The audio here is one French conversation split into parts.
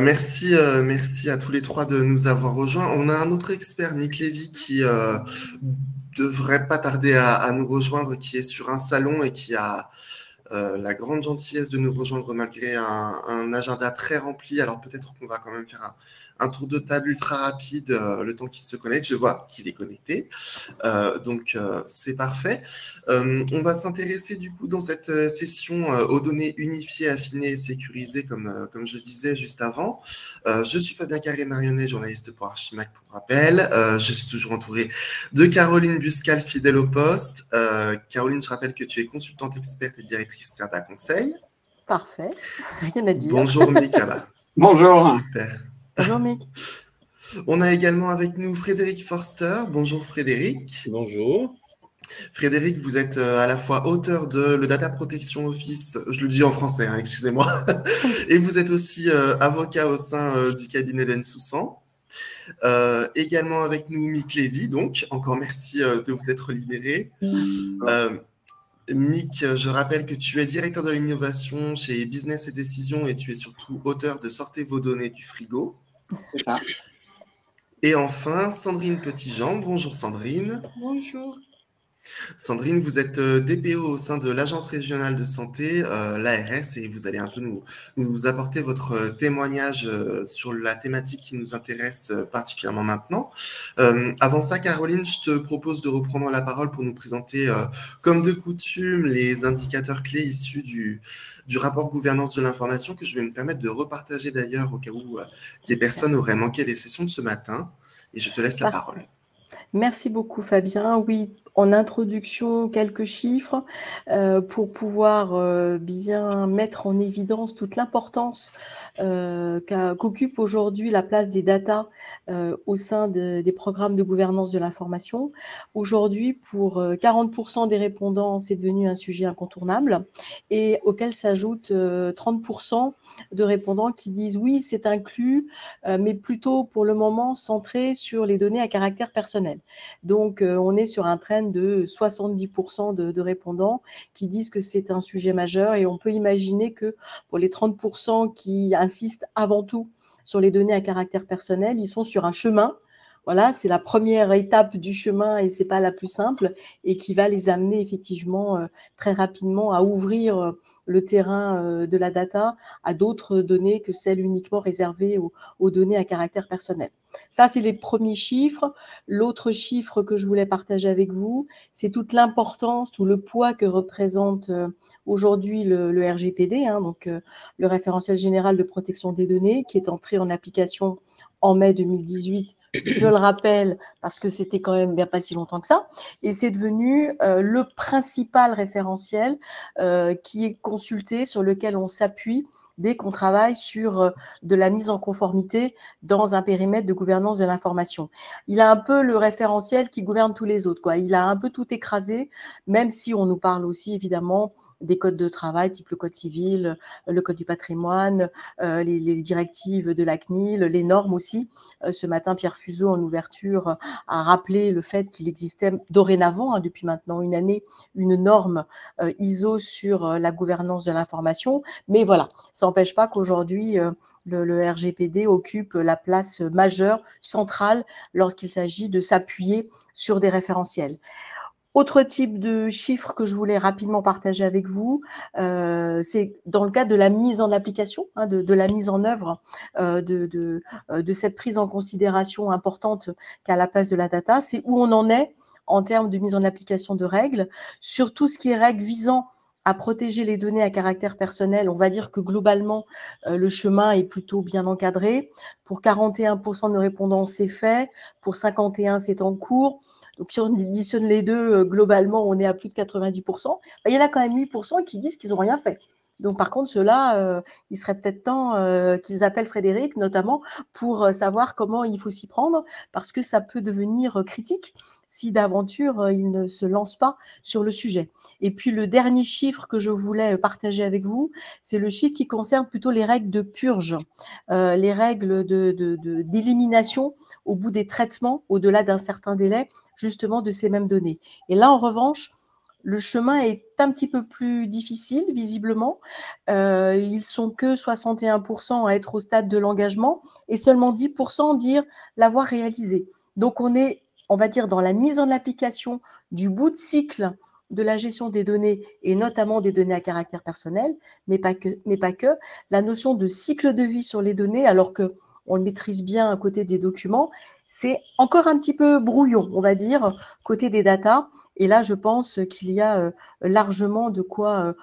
Merci, merci à tous les trois de nous avoir rejoints. On a un autre expert, Mick Lévy, qui devrait pas tarder à nous rejoindre, qui est sur un salon et qui a la grande gentillesse de nous rejoindre malgré un agenda très rempli. Alors peut-être qu'on va quand même faire un tour de table ultra rapide, le temps qu'il se connecte. Je vois qu'il est connecté, donc c'est parfait. On va s'intéresser du coup dans cette session aux données unifiées, affinées et sécurisées, comme je disais juste avant. Je suis Fabien Carré-Marionnet, journaliste pour Archimac pour rappel. Je suis toujours entouré de Caroline Buscal, fidèle au poste. Caroline, je rappelle que tu es consultante experte et directrice CERTA Conseil. Parfait, rien à dire. Bonjour Mick. Bonjour. Super. Bonjour Mick. On a également avec nous Frédéric Forster. Bonjour Frédéric. Bonjour. Frédéric, vous êtes à la fois auteur de le Data Protection Office, je le dis en français, hein, excusez-moi, et vous êtes aussi avocat au sein du cabinet Bensoussan. Également avec nous Mick Lévy, donc encore merci de vous être libéré. Mick, je rappelle que tu es directeur de l'innovation chez Business et Décision et tu es surtout auteur de Sortez vos données du frigo. C'est ça. Et enfin, Sandrine Petitjean. Bonjour Sandrine. Bonjour. Sandrine, vous êtes DPO au sein de l'Agence régionale de santé, l'ARS, et vous allez un peu nous apporter votre témoignage sur la thématique qui nous intéresse particulièrement maintenant. Avant ça, Caroline, je te propose de reprendre la parole pour nous présenter, comme de coutume, les indicateurs clés issus du rapport gouvernance de l'information que je vais me permettre de repartager d'ailleurs au cas où des personnes auraient manqué les sessions de ce matin. Et je te laisse la parole. Merci beaucoup Fabien. Oui, en introduction, quelques chiffres pour pouvoir bien mettre en évidence toute l'importance qu'occupe aujourd'hui la place des data au sein des programmes de gouvernance de l'information. Aujourd'hui, pour 40% des répondants, c'est devenu un sujet incontournable et auquel s'ajoutent 30% de répondants qui disent oui, c'est inclus, mais plutôt pour le moment centré sur les données à caractère personnel. Donc, on est sur un trend de 70% de répondants qui disent que c'est un sujet majeur et on peut imaginer que pour les 30% qui insistent avant tout sur les données à caractère personnel, ils sont sur un chemin. Voilà, c'est la première étape du chemin et c'est pas la plus simple et qui va les amener effectivement très rapidement à ouvrir le terrain de la data à d'autres données que celles uniquement réservées aux données à caractère personnel. Ça, c'est les premiers chiffres. L'autre chiffre que je voulais partager avec vous, c'est toute l'importance, tout le poids que représente aujourd'hui le RGPD, hein, donc le référentiel général de protection des données, qui est entré en application en mai 2018. Je le rappelle parce que c'était quand même bien pas si longtemps que ça. Et c'est devenu le principal référentiel qui est consulté, sur lequel on s'appuie dès qu'on travaille sur de la mise en conformité dans un périmètre de gouvernance de l'information. Il a un peu le référentiel qui gouverne tous les autres, quoi. Il a un peu tout écrasé, même si on nous parle aussi évidemment des codes de travail, type le code civil, le code du patrimoine, les directives de la CNIL, les normes aussi. Ce matin, Pierre Fuseau, en ouverture, a rappelé le fait qu'il existait dorénavant, hein, depuis maintenant une année, une norme ISO sur la gouvernance de l'information. Mais voilà, ça n'empêche pas qu'aujourd'hui, le RGPD occupe la place majeure, centrale, lorsqu'il s'agit de s'appuyer sur des référentiels. Autre type de chiffres que je voulais rapidement partager avec vous, c'est dans le cadre de la mise en application, hein, de la mise en œuvre de cette prise en considération importante qu'a la place de la data, c'est où on en est en termes de mise en application de règles, sur tout ce qui est règles visant à protéger les données à caractère personnel. On va dire que globalement, le chemin est plutôt bien encadré. Pour 41% de répondants, c'est fait. Pour 51%, c'est en cours. Donc, si on additionne les deux, globalement, on est à plus de 90%. Il y en a quand même 8% qui disent qu'ils n'ont rien fait. Donc, par contre, ceux-là, il serait peut-être temps qu'ils appellent Frédéric, notamment, pour savoir comment il faut s'y prendre, parce que ça peut devenir critique si d'aventure, il ne se lance pas sur le sujet. Et puis, le dernier chiffre que je voulais partager avec vous, c'est le chiffre qui concerne plutôt les règles de purge, les règles d'élimination au bout des traitements, au-delà d'un certain délai, justement de ces mêmes données. Et là, en revanche, le chemin est un petit peu plus difficile, visiblement. Ils sont que 61% à être au stade de l'engagement et seulement 10% dire l'avoir réalisé. Donc, on est, on va dire, dans la mise en application du bout de cycle de la gestion des données et notamment des données à caractère personnel, mais pas que. La notion de cycle de vie sur les données, alors qu'on le maîtrise bien à côté des documents, c'est encore un petit peu brouillon, on va dire, côté des datas. Et là, je pense qu'il y a largement de quoi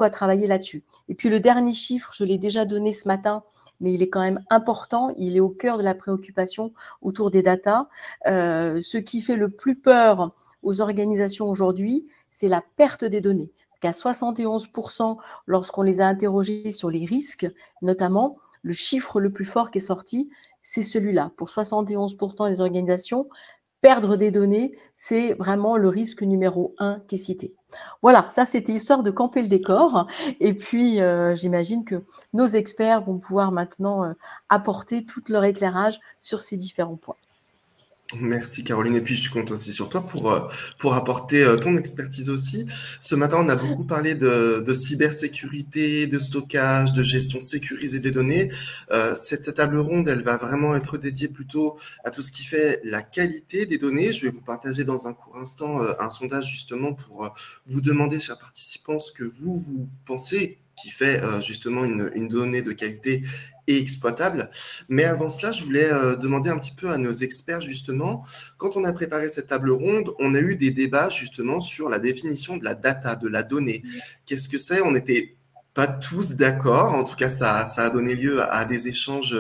travailler là-dessus. Et puis le dernier chiffre, je l'ai déjà donné ce matin, mais il est quand même important, il est au cœur de la préoccupation autour des datas. Ce qui fait le plus peur aux organisations aujourd'hui, c'est la perte des données. Qu'à 71%, lorsqu'on les a interrogés sur les risques, notamment, le chiffre le plus fort qui est sorti, c'est celui-là. Pour 71% des organisations, perdre des données, c'est vraiment le risque numéro 1 qui est cité. Voilà, ça c'était histoire de camper le décor. Et puis, j'imagine que nos experts vont pouvoir maintenant apporter tout leur éclairage sur ces différents points. Merci Caroline, et puis je compte aussi sur toi pour apporter ton expertise aussi. Ce matin, on a beaucoup parlé de cybersécurité, de stockage, de gestion sécurisée des données. Cette table ronde, elle va vraiment être dédiée plutôt à tout ce qui fait la qualité des données. Je vais vous partager dans un court instant un sondage justement pour vous demander, chers participants, ce que vous pensez qui fait justement une donnée de qualité et exploitable. Mais avant cela, je voulais demander un petit peu à nos experts, justement, quand on a préparé cette table ronde, on a eu des débats justement sur la définition de la data, de la donnée. Qu'est-ce que c'est? On n'était pas tous d'accord. En tout cas, ça a donné lieu à des échanges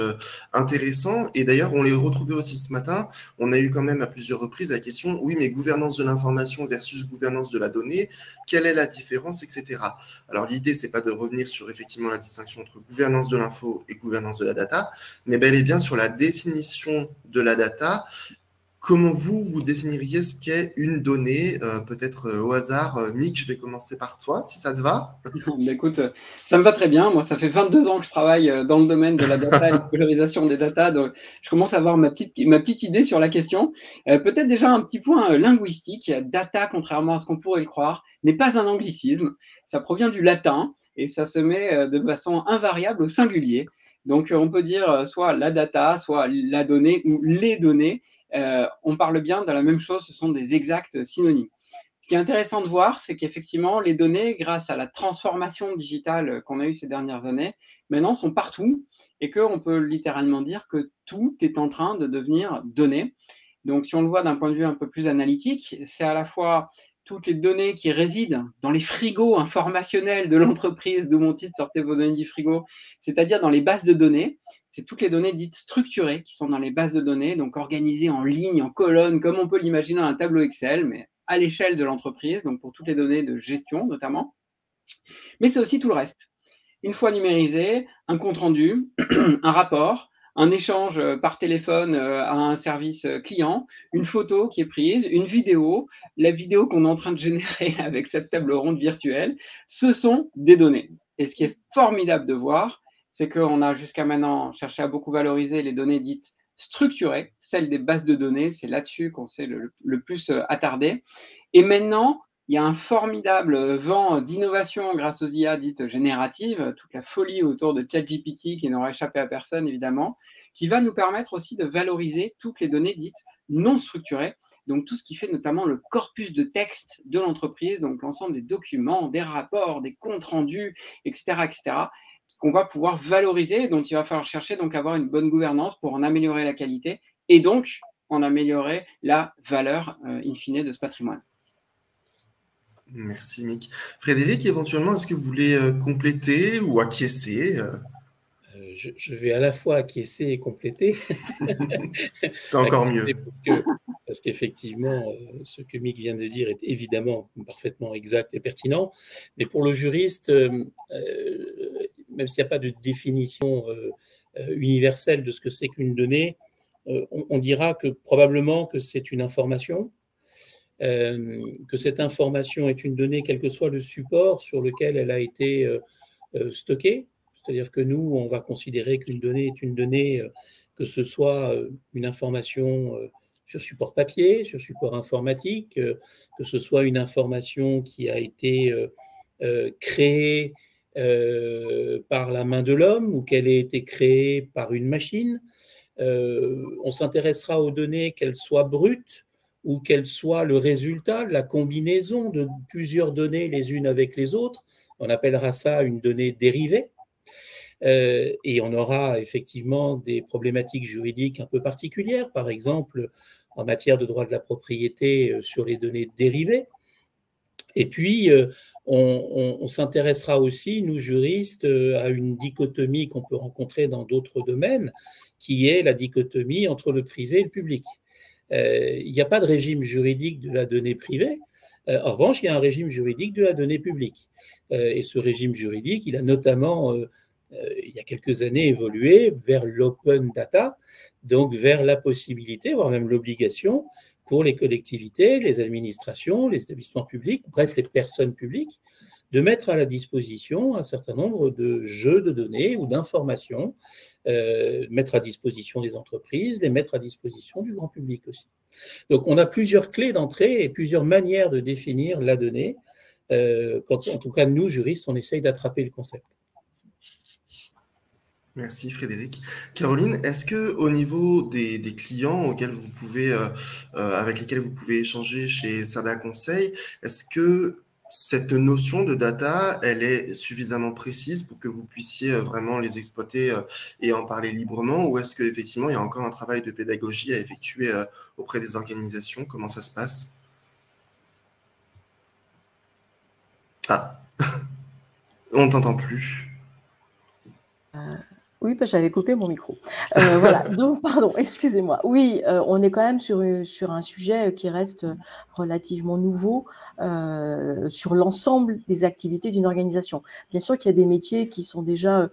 intéressants. Et d'ailleurs, on les retrouvait aussi ce matin. On a eu quand même à plusieurs reprises la question, oui, mais gouvernance de l'information versus gouvernance de la donnée, quelle est la différence, etc. Alors, l'idée, c'est pas de revenir sur effectivement la distinction entre gouvernance de l'info et gouvernance de la data, mais bel et bien sur la définition de la data. Comment vous définiriez ce qu'est une donnée, peut-être au hasard? Mick, je vais commencer par toi, si ça te va. Écoute, ça me va très bien. Moi, ça fait 22 ans que je travaille dans le domaine de la data et de la valorisation des data. Donc, je commence à avoir ma petite idée sur la question. Peut-être déjà un petit point linguistique. Data, contrairement à ce qu'on pourrait le croire, n'est pas un anglicisme. Ça provient du latin et ça se met de façon invariable au singulier. Donc, on peut dire soit la data, soit la donnée ou les données. On parle bien de la même chose, ce sont des exacts synonymes. Ce qui est intéressant de voir, c'est qu'effectivement, les données, grâce à la transformation digitale qu'on a eue ces dernières années, maintenant sont partout et qu'on peut littéralement dire que tout est en train de devenir données. Donc, si on le voit d'un point de vue un peu plus analytique, c'est à la fois toutes les données qui résident dans les frigos informationnels de l'entreprise, de mon titre, sortez vos données du frigo, c'est-à-dire dans les bases de données. C'est toutes les données dites structurées qui sont dans les bases de données, donc organisées en lignes, en colonnes, comme on peut l'imaginer dans un tableau Excel, mais à l'échelle de l'entreprise, donc pour toutes les données de gestion notamment. Mais c'est aussi tout le reste. Une fois numérisé, un compte-rendu, un rapport, un échange par téléphone à un service client, une photo qui est prise, une vidéo, la vidéo qu'on est en train de générer avec cette table ronde virtuelle, ce sont des données. Et ce qui est formidable de voir, c'est qu'on a jusqu'à maintenant cherché à beaucoup valoriser les données dites structurées, celles des bases de données, c'est là-dessus qu'on s'est le plus attardé. Et maintenant, il y a un formidable vent d'innovation grâce aux IA dites génératives, toute la folie autour de ChatGPT qui n'aura échappé à personne évidemment, qui va nous permettre aussi de valoriser toutes les données dites non structurées, donc tout ce qui fait notamment le corpus de texte de l'entreprise, donc l'ensemble des documents, des rapports, des comptes rendus, etc., qu'on va pouvoir valoriser, dont il va falloir chercher donc avoir une bonne gouvernance pour en améliorer la qualité et donc en améliorer la valeur in fine de ce patrimoine. Merci Mick. Frédéric, éventuellement, est-ce que vous voulez compléter ou acquiescer? Je vais à la fois acquiescer et compléter. C'est encore mieux. Parce qu'effectivement, ce que Mick vient de dire est évidemment parfaitement exact et pertinent. Mais pour le juriste, même s'il n'y a pas de définition universelle de ce que c'est qu'une donnée, on dira que probablement que c'est une information, que cette information est une donnée, quel que soit le support sur lequel elle a été stockée. C'est-à-dire que nous, on va considérer qu'une donnée est une donnée, que ce soit une information sur support papier, sur support informatique, que ce soit une information qui a été créée par la main de l'homme ou qu'elle ait été créée par une machine. On s'intéressera aux données, qu'elles soient brutes ou qu'elles soient le résultat de la combinaison de plusieurs données les unes avec les autres. On appellera ça une donnée dérivée. Et on aura effectivement des problématiques juridiques un peu particulières, par exemple en matière de droit de la propriété sur les données dérivées. Et puis, on s'intéressera aussi, nous juristes, à une dichotomie qu'on peut rencontrer dans d'autres domaines, qui est la dichotomie entre le privé et le public. Il n'y a pas de régime juridique de la donnée privée. En revanche, il y a un régime juridique de la donnée publique. Et ce régime juridique, il a notamment, il y a quelques années, évolué vers l'open data, donc vers la possibilité, voire même l'obligation, pour les collectivités, les administrations, les établissements publics, bref, les personnes publiques, de mettre à la disposition un certain nombre de jeux de données ou d'informations, mettre à disposition des entreprises, les mettre à disposition du grand public aussi. Donc, on a plusieurs clés d'entrée et plusieurs manières de définir la donnée. Quand, en tout cas, nous, juristes, on essaye d'attraper le concept. Merci Frédéric. Caroline, est-ce que au niveau des clients auxquels vous pouvez, avec lesquels vous pouvez échanger chez Cerda Conseil, est-ce que cette notion de data, elle est suffisamment précise pour que vous puissiez vraiment les exploiter et en parler librement, ou est-ce qu'effectivement il y a encore un travail de pédagogie à effectuer auprès des organisations? Comment ça se passe? Ah, on ne t'entend plus. Oui, j'avais coupé mon micro. Voilà, donc pardon, excusez-moi. Oui, on est quand même sur un sujet qui reste relativement nouveau sur l'ensemble des activités d'une organisation. Bien sûr qu'il y a des métiers qui sont déjà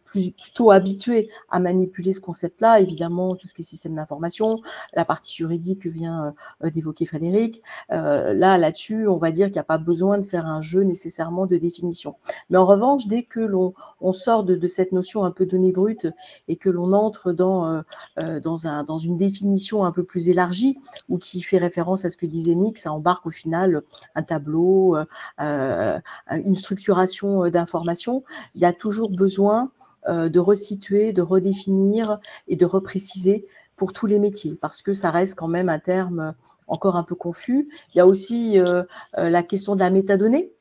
plutôt habitués à manipuler ce concept-là, évidemment tout ce qui est système d'information, la partie juridique que vient d'évoquer Frédéric. Là-dessus, on va dire qu'il n'y a pas besoin de faire un jeu nécessairement de définition. Mais en revanche, dès que l'on sort de cette notion un peu données brutes et que l'on entre dans une définition un peu plus élargie ou qui fait référence à ce que disait Mick, ça embarque au final un tableau, une structuration d'informations. Il y a toujours besoin de resituer, de redéfinir et de repréciser pour tous les métiers parce que ça reste quand même un terme encore un peu confus. Il y a aussi la question de la métadonnée,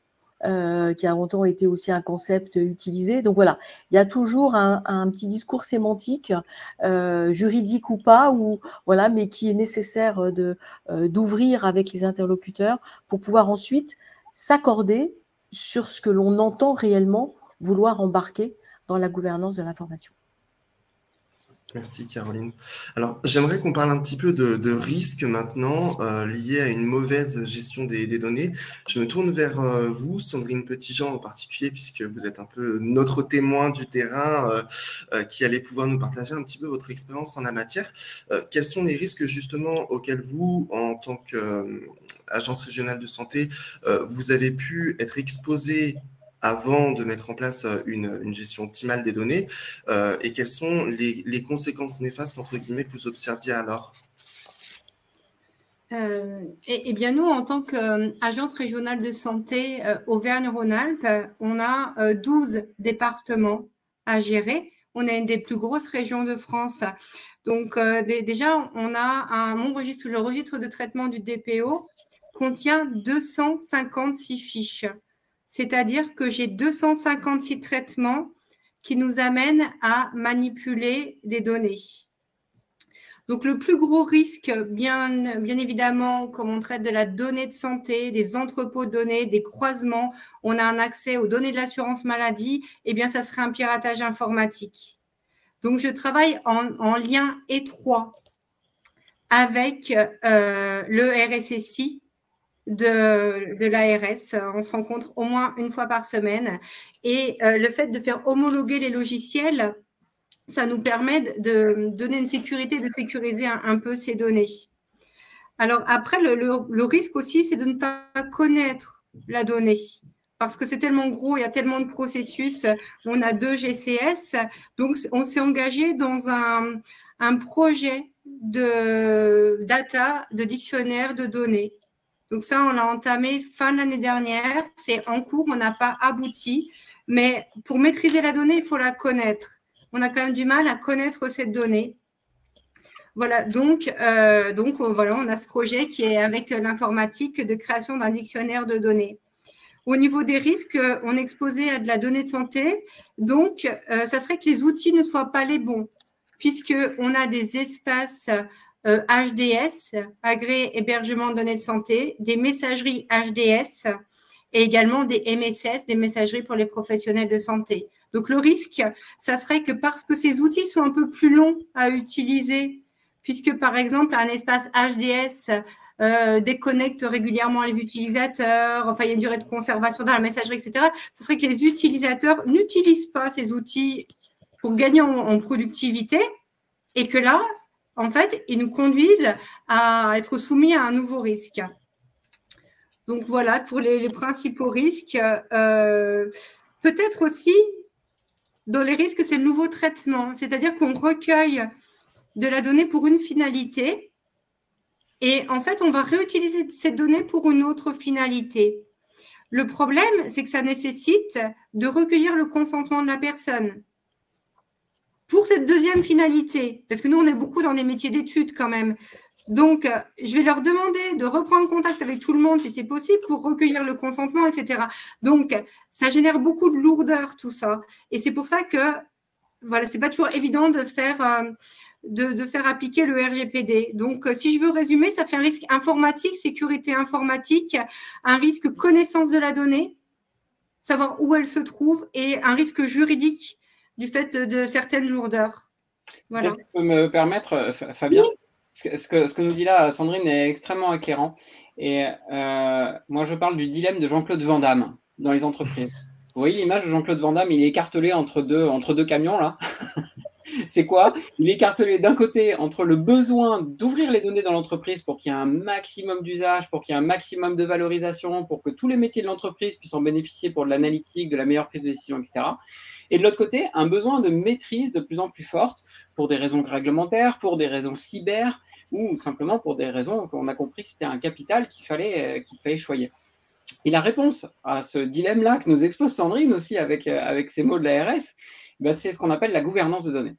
qui a longtemps été aussi un concept utilisé. Donc voilà, il y a toujours un petit discours sémantique, juridique ou pas, voilà, mais qui est nécessaire d'ouvrir avec les interlocuteurs pour pouvoir ensuite s'accorder sur ce que l'on entend réellement vouloir embarquer dans la gouvernance de l'information. Merci Caroline. Alors, j'aimerais qu'on parle un petit peu de risques maintenant liés à une mauvaise gestion des données. Je me tourne vers vous, Sandrine Petitjean en particulier, puisque vous êtes un peu notre témoin du terrain qui allez pouvoir nous partager un petit peu votre expérience en la matière. Quels sont les risques justement auxquels vous, en tant qu'agence régionale de santé, vous avez pu être exposé avant de mettre en place une gestion optimale des données et quelles sont les conséquences néfastes, entre guillemets, que vous observiez alors? Eh bien, nous, en tant qu'agence régionale de santé Auvergne-Rhône-Alpes, on a 12 départements à gérer. On est une des plus grosses régions de France. Donc, déjà, on a mon registre, le registre de traitement du DPO contient 256 fiches. C'est-à-dire que j'ai 256 traitements qui nous amènent à manipuler des données. Donc, le plus gros risque, bien évidemment, comme on traite de la donnée de santé, des entrepôts de données, des croisements, on a un accès aux données de l'assurance maladie, eh bien, ça serait un piratage informatique. Donc, je travaille en lien étroit avec le RSSI, de l'ARS. On se rencontre au moins une fois par semaine. Et le fait de faire homologuer les logiciels, ça nous permet de donner une sécurité, de sécuriser un peu ces données. Alors après, le risque aussi, c'est de ne pas connaître la donnée. Parce que c'est tellement gros, il y a tellement de processus. On a 2 GCS. Donc, on s'est engagé dans un projet de data, de dictionnaire de données. Donc ça, on l'a entamé fin de l'année dernière. C'est en cours, on n'a pas abouti. Mais pour maîtriser la donnée, il faut la connaître. On a quand même du mal à connaître cette donnée. Voilà, donc voilà, on a ce projet qui est avec l'informatique de création d'un dictionnaire de données. Au niveau des risques, on est exposé à de la donnée de santé. Donc, ça serait que les outils ne soient pas les bons, puisqu'on a des espaces HDS, agréés hébergement de données de santé, des messageries HDS et également des MSS, des messageries pour les professionnels de santé. Donc, le risque, ça serait que parce que ces outils sont un peu plus longs à utiliser, puisque, par exemple, un espace HDS déconnecte régulièrement les utilisateurs, enfin, il y a une durée de conservation dans la messagerie, etc. Ce serait que les utilisateurs n'utilisent pas ces outils pour gagner en productivité et que là, en fait, ils nous conduisent à être soumis à un nouveau risque. Donc, voilà pour les principaux risques. Peut-être aussi, dans les risques, c'est le nouveau traitement, c'est-à-dire qu'on recueille de la donnée pour une finalité et en fait, on va réutiliser cette donnée pour une autre finalité. Le problème, c'est que ça nécessite de recueillir le consentement de la personne pour cette deuxième finalité, parce que nous, on est beaucoup dans des métiers d'études quand même. Donc, je vais leur demander de reprendre contact avec tout le monde si c'est possible pour recueillir le consentement, etc. Donc, ça génère beaucoup de lourdeur, tout ça. Et c'est pour ça que, voilà, c'est pas toujours évident de faire appliquer le RGPD. Donc, si je veux résumer, ça fait un risque informatique, sécurité informatique, un risque connaissance de la donnée, savoir où elle se trouve, et un risque juridique du fait de certaines lourdeurs. Voilà. Tu peux me permettre, Fabien, ce que nous dit là Sandrine est extrêmement éclairant. Et moi, je parle du dilemme de Jean-Claude Van Damme dans les entreprises. Vous voyez l'image de Jean-Claude Van Damme, il est écartelé entre deux camions, là. C'est quoi? Il est écartelé d'un côté entre le besoin d'ouvrir les données dans l'entreprise pour qu'il y ait un maximum d'usage, pour qu'il y ait un maximum de valorisation, pour que tous les métiers de l'entreprise puissent en bénéficier pour de l'analytique, de la meilleure prise de décision, etc. Et de l'autre côté, un besoin de maîtrise de plus en plus forte pour des raisons réglementaires, pour des raisons cyber ou simplement pour des raisons qu'on a compris que c'était un capital qu'il fallait choyer. Et la réponse à ce dilemme-là que nous expose Sandrine aussi avec ces mots de l'ARS, ben c'est ce qu'on appelle la gouvernance de données.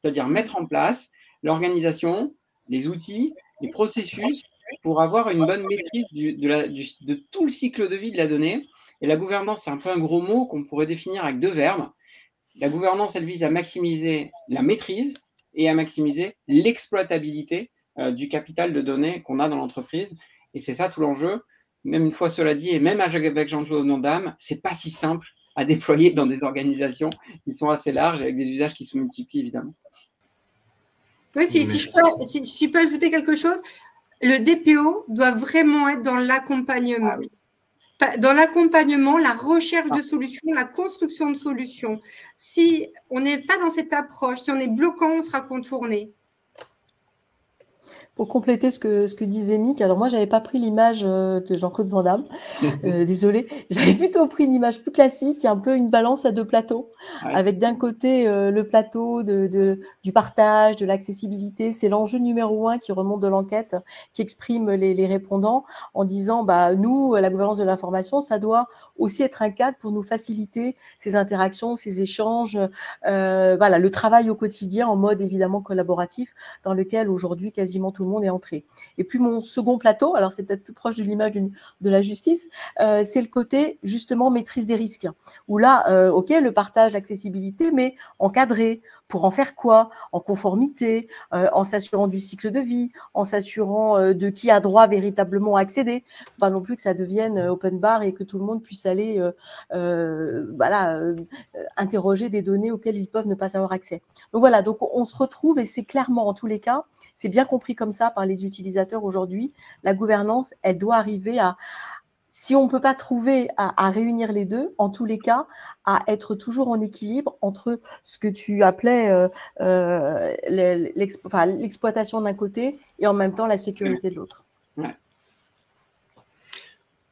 C'est-à-dire mettre en place l'organisation, les outils, les processus pour avoir une bonne maîtrise de tout le cycle de vie de la donnée. Et la gouvernance, c'est un peu un gros mot qu'on pourrait définir avec deux verbes. La gouvernance, elle vise à maximiser la maîtrise et à maximiser l'exploitabilité du capital de données qu'on a dans l'entreprise. Et c'est ça tout l'enjeu. Même une fois cela dit, et même avec Jean-Claude Van Damme, c'est pas si simple à déployer dans des organisations qui sont assez larges avec des usages qui se multiplient évidemment. Oui, si je peux ajouter quelque chose, le DPO doit vraiment être dans l'accompagnement. Ah oui. Dans l'accompagnement, la recherche de solutions, la construction de solutions. Si on n'est pas dans cette approche, si on est bloquant, on sera contourné. Pour compléter ce que disait Mick, alors moi, je n'avais pas pris l'image de Jean-Claude Van Damme, désolée. J'avais plutôt pris une image plus classique, un peu une balance à deux plateaux, avec d'un côté le plateau du partage, de l'accessibilité. C'est l'enjeu numéro 1 qui remonte de l'enquête, qui exprime les répondants en disant, bah, nous, la gouvernance de l'information, ça doit aussi être un cadre pour nous faciliter ces interactions, ces échanges, voilà, le travail au quotidien en mode évidemment collaboratif, dans lequel aujourd'hui quasiment tout le monde est entré. Et puis mon second plateau, alors c'est peut-être plus proche de l'image de la justice, c'est le côté justement maîtrise des risques, où là, ok, le partage, l'accessibilité, mais encadré. Pour en faire quoi? En conformité, en s'assurant du cycle de vie, en s'assurant de qui a droit véritablement à accéder. Pas non plus que ça devienne open bar et que tout le monde puisse aller interroger des données auxquelles ils peuvent ne pas avoir accès. Donc voilà, donc on se retrouve et c'est clairement en tous les cas, c'est bien compris comme ça par les utilisateurs aujourd'hui. La gouvernance, elle doit arriver à, si on ne peut pas trouver à réunir les deux, en tous les cas, à être toujours en équilibre entre ce que tu appelais l'exploitation d'un côté et en même temps la sécurité de l'autre. Ouais.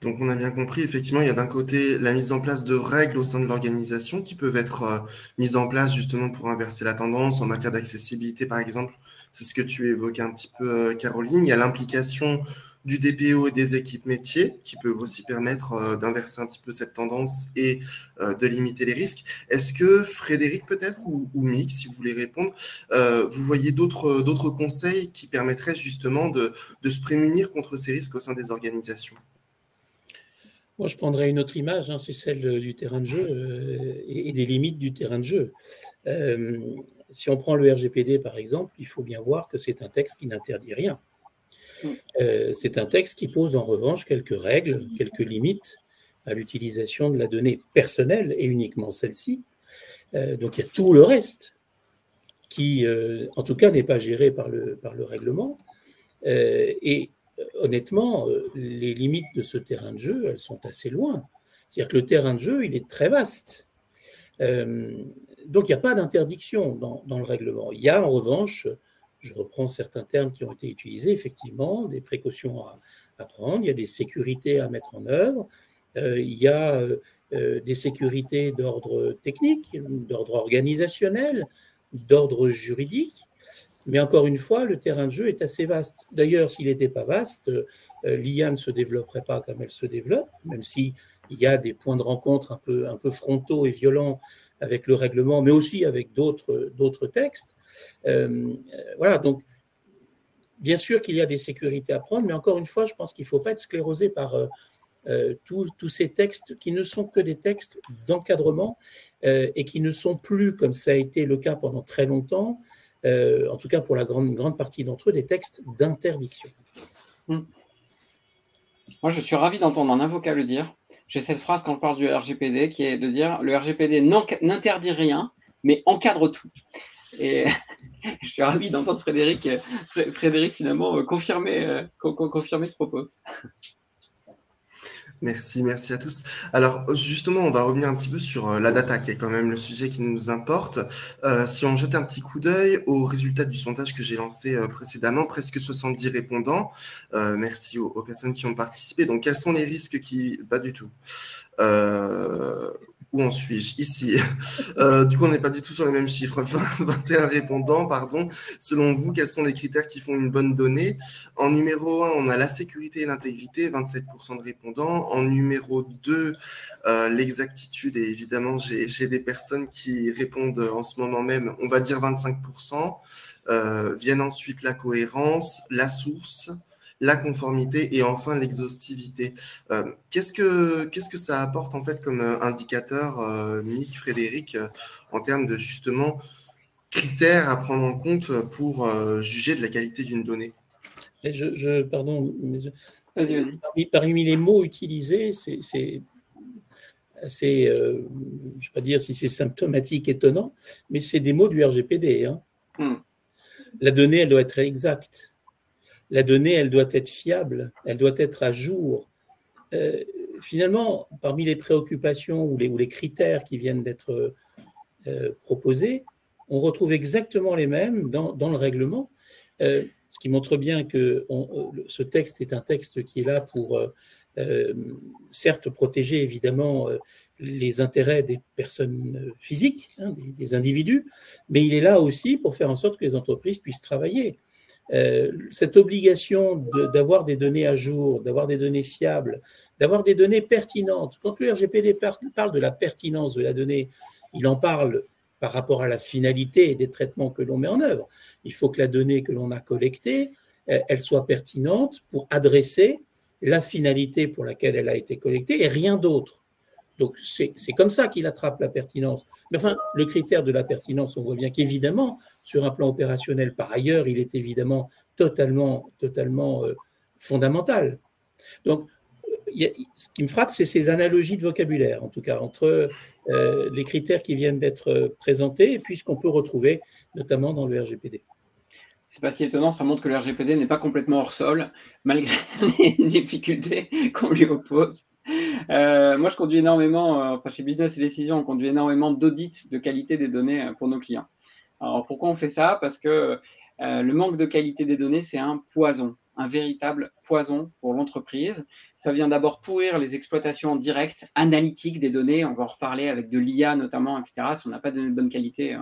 Donc, on a bien compris, effectivement, il y a d'un côté la mise en place de règles au sein de l'organisation qui peuvent être mises en place justement pour inverser la tendance en matière d'accessibilité, par exemple. C'est ce que tu évoquais un petit peu, Caroline. Il y a l'implication du DPO et des équipes métiers qui peuvent aussi permettre d'inverser un petit peu cette tendance et de limiter les risques. Est-ce que Frédéric peut-être ou Mick, si vous voulez répondre, vous voyez d'autres conseils qui permettraient justement de se prémunir contre ces risques au sein des organisations? Moi, je prendrais une autre image, hein, c'est celle du terrain de jeu et des limites du terrain de jeu. Si on prend le RGPD, par exemple, il faut bien voir que c'est un texte qui n'interdit rien. C'est un texte qui pose en revanche quelques règles, quelques limites à l'utilisation de la donnée personnelle et uniquement celle-ci. Donc, il y a tout le reste qui, en tout cas, n'est pas géré par le règlement. Et honnêtement, les limites de ce terrain de jeu, elles sont assez loin. C'est-à-dire que le terrain de jeu, il est très vaste. Donc, il n'y a pas d'interdiction dans le règlement. Il y a en revanche, je reprends certains termes qui ont été utilisés, effectivement, des précautions à prendre, il y a des sécurités à mettre en œuvre, il y a des sécurités d'ordre technique, d'ordre organisationnel, d'ordre juridique. Mais encore une fois, le terrain de jeu est assez vaste. D'ailleurs, s'il n'était pas vaste, l'IA ne se développerait pas comme elle se développe, même s'il y a des points de rencontre un peu frontaux et violents avec le règlement, mais aussi avec d'autres textes. Voilà, donc bien sûr qu'il y a des sécurités à prendre, mais encore une fois, je pense qu'il ne faut pas être sclérosé par tous ces textes qui ne sont que des textes d'encadrement et qui ne sont plus, comme ça a été le cas pendant très longtemps, en tout cas pour la grande partie d'entre eux, des textes d'interdiction. Moi, je suis ravi d'entendre un avocat le dire. J'ai cette phrase quand je parle du RGPD qui est de dire le RGPD n'interdit rien, mais encadre tout. Et je suis ravi d'entendre Frédéric finalement confirmer ce propos. Merci à tous. Alors justement, on va revenir un petit peu sur la data, qui est quand même le sujet qui nous importe. Si on jette un petit coup d'œil aux résultats du sondage que j'ai lancé précédemment, presque 70 répondants. Merci aux personnes qui ont participé. Donc, quels sont les risques qui... Pas du tout. Où en suis-je? Ici. Du coup, on n'est pas du tout sur les mêmes chiffres. 21 répondants, pardon. Selon vous, quels sont les critères qui font une bonne donnée? En numéro 1, on a la sécurité et l'intégrité, 27% de répondants. En numéro 2, l'exactitude. Et évidemment, j'ai des personnes qui répondent en ce moment même, on va dire 25%. Viennent ensuite la cohérence, la source, la conformité et enfin l'exhaustivité. Qu'est-ce que ça apporte en fait comme indicateur, Mick, Frédéric, en termes de justement critères à prendre en compte pour juger de la qualité d'une donnée? Pardon, parmi les mots utilisés, c'est assez, je ne vais pas dire si c'est symptomatique, étonnant, mais c'est des mots du RGPD. Hein. La donnée, elle doit être exacte. La donnée, elle doit être fiable, elle doit être à jour. Finalement, parmi les préoccupations ou les critères qui viennent d'être proposés, on retrouve exactement les mêmes dans le règlement, ce qui montre bien que ce texte est un texte qui est là pour, certes, protéger évidemment les intérêts des personnes physiques, hein, des individus, mais il est là aussi pour faire en sorte que les entreprises puissent travailler. Cette obligation d'avoir des données à jour, d'avoir des données fiables, d'avoir des données pertinentes. Quand le RGPD parle de la pertinence de la donnée, il en parle par rapport à la finalité et des traitements que l'on met en œuvre. Il faut que la donnée que l'on a collectée, elle soit pertinente pour adresser la finalité pour laquelle elle a été collectée et rien d'autre. Donc, c'est comme ça qu'il attrape la pertinence. Mais enfin, le critère de la pertinence, on voit bien qu'évidemment, sur un plan opérationnel, par ailleurs, il est évidemment totalement fondamental. Donc, ce qui me frappe, c'est ces analogies de vocabulaire, en tout cas, entre les critères qui viennent d'être présentés et puis ce qu'on peut retrouver, notamment dans le RGPD. C'est pas si étonnant, ça montre que le RGPD n'est pas complètement hors sol, malgré les difficultés qu'on lui oppose. Moi, je conduis énormément, chez Business et Décision, on conduit énormément d'audits de qualité des données pour nos clients. Alors, pourquoi on fait ça? Parce que le manque de qualité des données, c'est un poison, un véritable poison pour l'entreprise. Ça vient d'abord pourrir les exploitations directes, analytiques des données. On va en reparler avec de l'IA notamment, etc. Si on n'a pas de données de bonne qualité,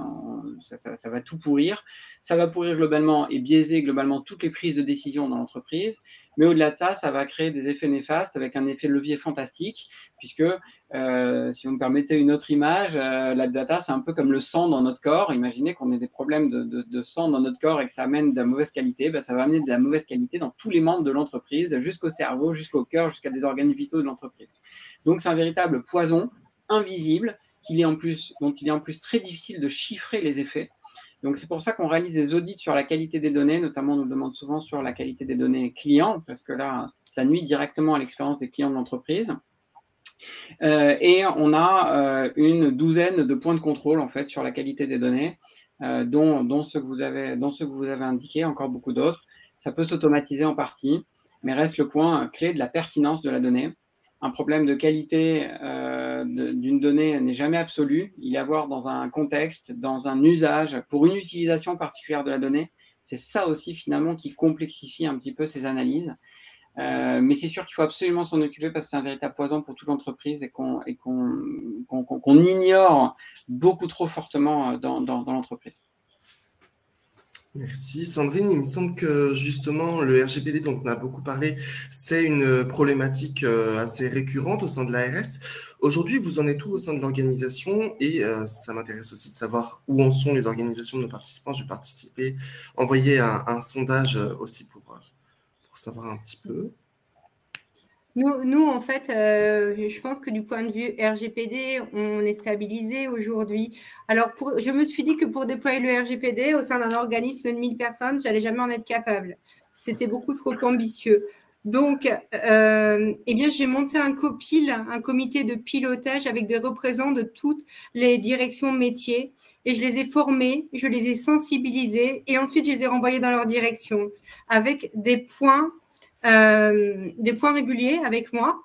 ça va tout pourrir. Ça va pourrir globalement et biaiser globalement toutes les prises de décision dans l'entreprise. Mais au-delà de ça, ça va créer des effets néfastes avec un effet levier fantastique, puisque si vous me permettez une autre image, la data, c'est un peu comme le sang dans notre corps. Imaginez qu'on ait des problèmes de sang dans notre corps et que ça amène de la mauvaise qualité. Ben, ça va amener de la mauvaise qualité dans tous les membres de l'entreprise, jusqu'au cerveau, jusqu'au cœur, jusqu'à des organes vitaux de l'entreprise. Donc, c'est un véritable poison invisible dont il est en plus très difficile de chiffrer les effets. Donc, c'est pour ça qu'on réalise des audits sur la qualité des données, notamment on nous demande souvent sur la qualité des données clients, parce que là, ça nuit directement à l'expérience des clients de l'entreprise. Et on a une douzaine de points de contrôle en fait sur la qualité des données, dont ceux que vous avez indiqués, encore beaucoup d'autres. Ça peut s'automatiser en partie, mais reste le point clé de la pertinence de la donnée. Un problème de qualité d'une donnée n'est jamais absolu. Il y a à voir dans un contexte, dans un usage, pour une utilisation particulière de la donnée. C'est ça aussi finalement qui complexifie un petit peu ces analyses. Mais c'est sûr qu'il faut absolument s'en occuper parce que c'est un véritable poison pour toute l'entreprise et qu'on ignore beaucoup trop fortement dans l'entreprise. Merci Sandrine. Il me semble que justement le RGPD dont on a beaucoup parlé, c'est une problématique assez récurrente au sein de l'ARS. Aujourd'hui, vous en êtes où au sein de l'organisation et ça m'intéresse aussi de savoir où en sont les organisations de nos participants. Je vais participer, envoyer un sondage aussi pour savoir un petit peu. Nous, en fait, je pense que du point de vue RGPD, on est stabilisé aujourd'hui. Alors, je me suis dit que pour déployer le RGPD au sein d'un organisme de 1000 personnes, je n'allais jamais en être capable. C'était beaucoup trop ambitieux. Donc, eh bien, j'ai monté un comité de pilotage avec des représentants de toutes les directions métiers et je les ai formés, je les ai sensibilisés et ensuite, je les ai renvoyés dans leur direction avec des points réguliers avec moi.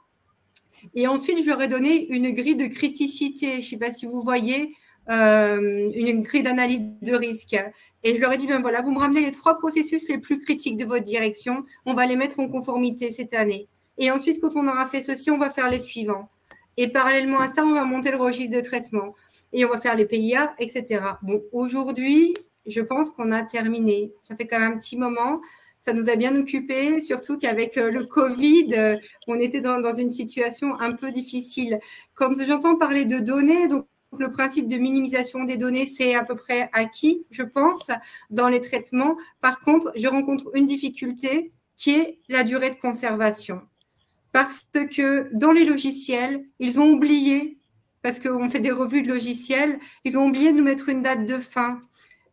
Et ensuite, je leur ai donné une grille de criticité. Je ne sais pas si vous voyez, une grille d'analyse de risque. Et je leur ai dit, ben voilà, vous me ramenez les 3 processus les plus critiques de votre direction. On va les mettre en conformité cette année. Et ensuite, quand on aura fait ceci, on va faire les suivants. Et parallèlement à ça, on va monter le registre de traitement. Et on va faire les PIA, etc. Bon, aujourd'hui, je pense qu'on a terminé. Ça fait quand même un petit moment. Ça nous a bien occupés, surtout qu'avec le Covid, on était dans une situation un peu difficile. Quand j'entends parler de données, donc le principe de minimisation des données, c'est à peu près acquis, je pense, dans les traitements. Par contre, je rencontre une difficulté qui est la durée de conservation. Parce que dans les logiciels, ils ont oublié, parce qu'on fait des revues de logiciels, ils ont oublié de nous mettre une date de fin.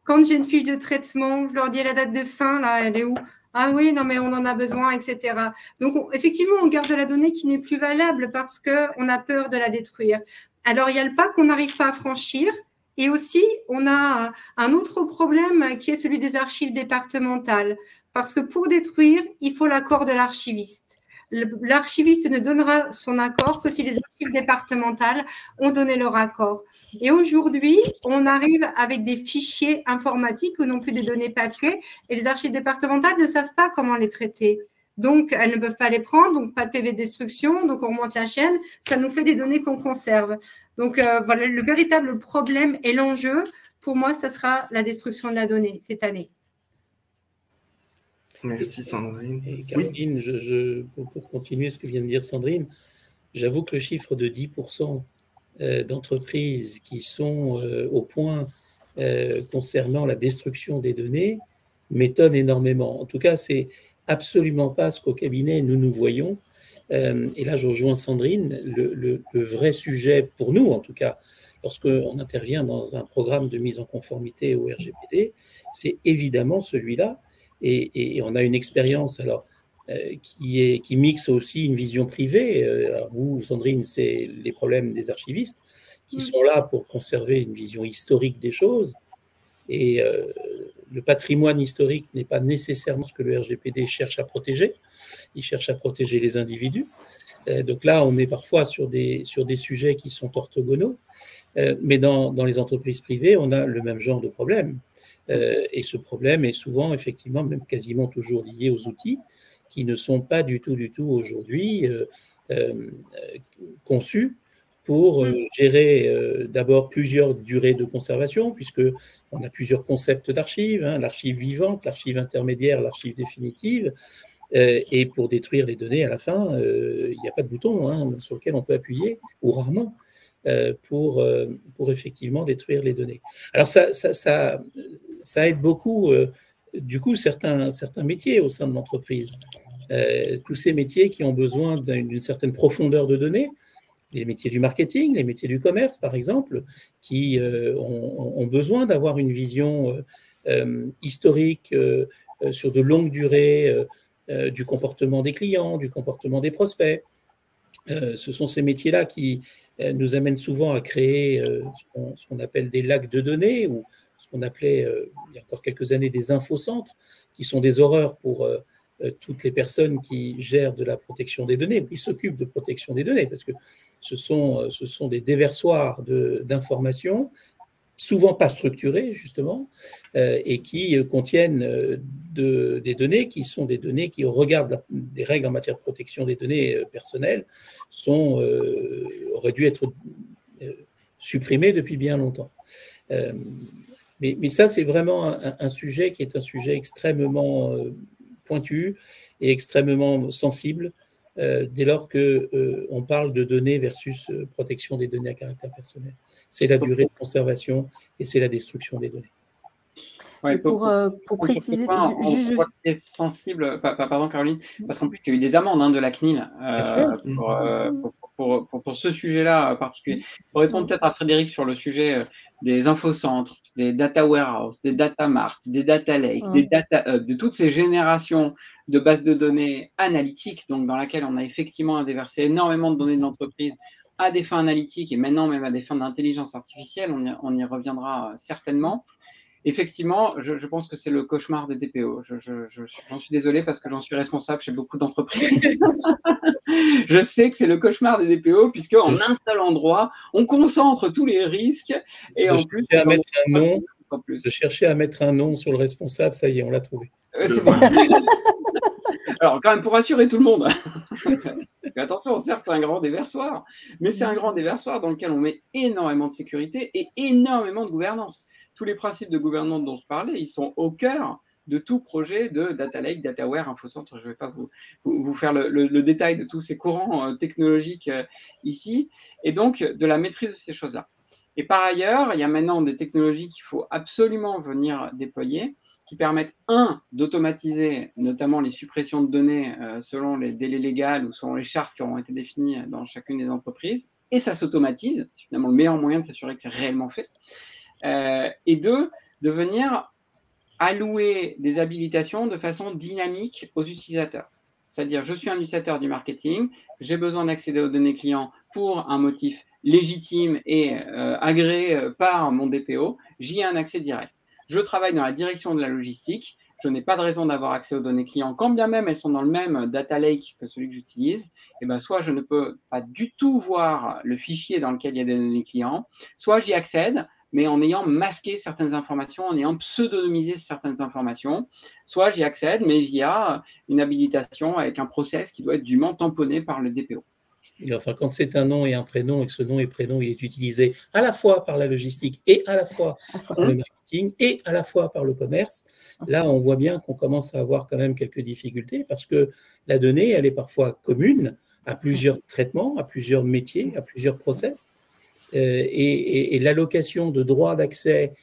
Quand j'ai une fiche de traitement, je leur dis la date de fin, là, elle est où ? Ah oui, non, mais on en a besoin, etc. Donc, effectivement, on garde la donnée qui n'est plus valable parce qu'on a peur de la détruire. Alors, il y a le pas qu'on n'arrive pas à franchir. Et aussi, on a un autre problème qui est celui des archives départementales. Parce que pour détruire, il faut l'accord de l'archiviste. L'archiviste ne donnera son accord que si les archives départementales ont donné leur accord. Et aujourd'hui, on arrive avec des fichiers informatiques ou non plus des données papier et les archives départementales ne savent pas comment les traiter. Donc, elles ne peuvent pas les prendre, donc pas de PV de destruction, donc on remonte la chaîne, ça nous fait des données qu'on conserve. Donc, voilà, le véritable problème et l'enjeu, pour moi, ça sera la destruction de la donnée cette année. Merci Sandrine. Et Caroline, oui. Pour continuer ce que vient de dire Sandrine, j'avoue que le chiffre de 10% d'entreprises qui sont au point concernant la destruction des données m'étonne énormément. En tout cas, c'est absolument pas ce qu'au cabinet nous voyons. Et là, je rejoins Sandrine. Le vrai sujet pour nous, en tout cas, lorsqu'on intervient dans un programme de mise en conformité au RGPD, c'est évidemment celui-là. Et on a une expérience alors qui mixe aussi une vision privée. Alors vous, Sandrine, c'est les problèmes des archivistes qui sont là pour conserver une vision historique des choses. Et le patrimoine historique n'est pas nécessairement ce que le RGPD cherche à protéger. Il cherche à protéger les individus. Donc là, on est parfois sur des sujets qui sont orthogonaux. Mais dans les entreprises privées, on a le même genre de problème. Et ce problème est souvent, effectivement, même quasiment toujours lié aux outils qui ne sont pas du tout aujourd'hui conçus pour gérer d'abord plusieurs durées de conservation, puisqu'on a plusieurs concepts d'archives, hein, l'archive vivante, l'archive intermédiaire, l'archive définitive, et pour détruire les données à la fin, il n'y a pas de bouton hein, sur lequel on peut appuyer, ou rarement, pour effectivement détruire les données. Alors ça aide beaucoup, du coup, certains métiers au sein de l'entreprise. Tous ces métiers qui ont besoin d'une certaine profondeur de données, les métiers du marketing, les métiers du commerce, par exemple, qui ont besoin d'avoir une vision historique sur de longues durées du comportement des clients, du comportement des prospects. Ce sont ces métiers-là qui nous amènent souvent à créer ce qu'on appelle des lacs de données, ou ce qu'on appelait, il y a encore quelques années, des infocentres, qui sont des horreurs pour toutes les personnes qui gèrent de la protection des données, ou qui s'occupent de protection des données, parce que ce sont des déversoirs d'informations, souvent pas structurées, justement, et qui contiennent des données qui sont des données qui, au regard des règles en matière de protection des données personnelles, auraient dû être supprimées depuis bien longtemps. Mais ça, c'est vraiment un sujet qui est un sujet extrêmement pointu et extrêmement sensible dès lors qu'on parle de données versus protection des données à caractère personnel. C'est la durée de conservation et c'est la destruction des données. Ouais, pour préciser, c'est sensible, pardon Caroline, parce qu'en plus il y a eu des amendes hein, de la CNIL pour ce sujet-là particulier. Pour répondre peut-être à Frédéric sur le sujet des infocentres, des data warehouse, des data mart, des data lakes, des data hubs, de toutes ces générations de bases de données analytiques, donc dans laquelle on a effectivement déversé énormément de données de l'entreprise à des fins analytiques et maintenant même à des fins d'intelligence artificielle, on y reviendra certainement. Effectivement, je pense que c'est le cauchemar des DPO. J'en suis désolé parce que j'en suis responsable chez beaucoup d'entreprises. Je sais que c'est le cauchemar des DPO puisque en un seul endroit, on concentre tous les risques et en plus, de chercher à mettre un nom sur le responsable, ça y est, on l'a trouvé. C'est bon. Alors, quand même, pour rassurer tout le monde, attention, certes, c'est un grand déversoir, mais c'est un grand déversoir dans lequel on met énormément de sécurité et énormément de gouvernance. Tous les principes de gouvernance dont je parlais, ils sont au cœur de tout projet de data lake, dataware, infocentre. Je ne vais pas vous faire le détail de tous ces courants technologiques ici, et donc de la maîtrise de ces choses-là. Et par ailleurs, il y a maintenant des technologies qu'il faut absolument venir déployer, qui permettent, d'automatiser notamment les suppressions de données selon les délais légaux ou selon les chartes qui auront été définies dans chacune des entreprises, et ça s'automatise, c'est finalement le meilleur moyen de s'assurer que c'est réellement fait. Et deux, de venir allouer des habilitations de façon dynamique aux utilisateurs. C'est-à-dire, je suis un utilisateur du marketing, j'ai besoin d'accéder aux données clients pour un motif légitime et agréé par mon DPO, j'y ai un accès direct. Je travaille dans la direction de la logistique, je n'ai pas de raison d'avoir accès aux données clients, quand bien même elles sont dans le même data lake que celui que j'utilise, et ben soit je ne peux pas du tout voir le fichier dans lequel il y a des données clients, soit j'y accède, mais en ayant masqué certaines informations, en ayant pseudonymisé certaines informations, soit j'y accède, mais via une habilitation avec un process qui doit être dûment tamponné par le DPO. Et enfin, quand c'est un nom et un prénom, et que ce nom et prénom il est utilisé à la fois par la logistique et à la fois par le marketing et à la fois par le commerce, là, on voit bien qu'on commence à avoir quand même quelques difficultés parce que la donnée, elle est parfois commune à plusieurs traitements, à plusieurs métiers, à plusieurs process. Et l'allocation de droits d'accès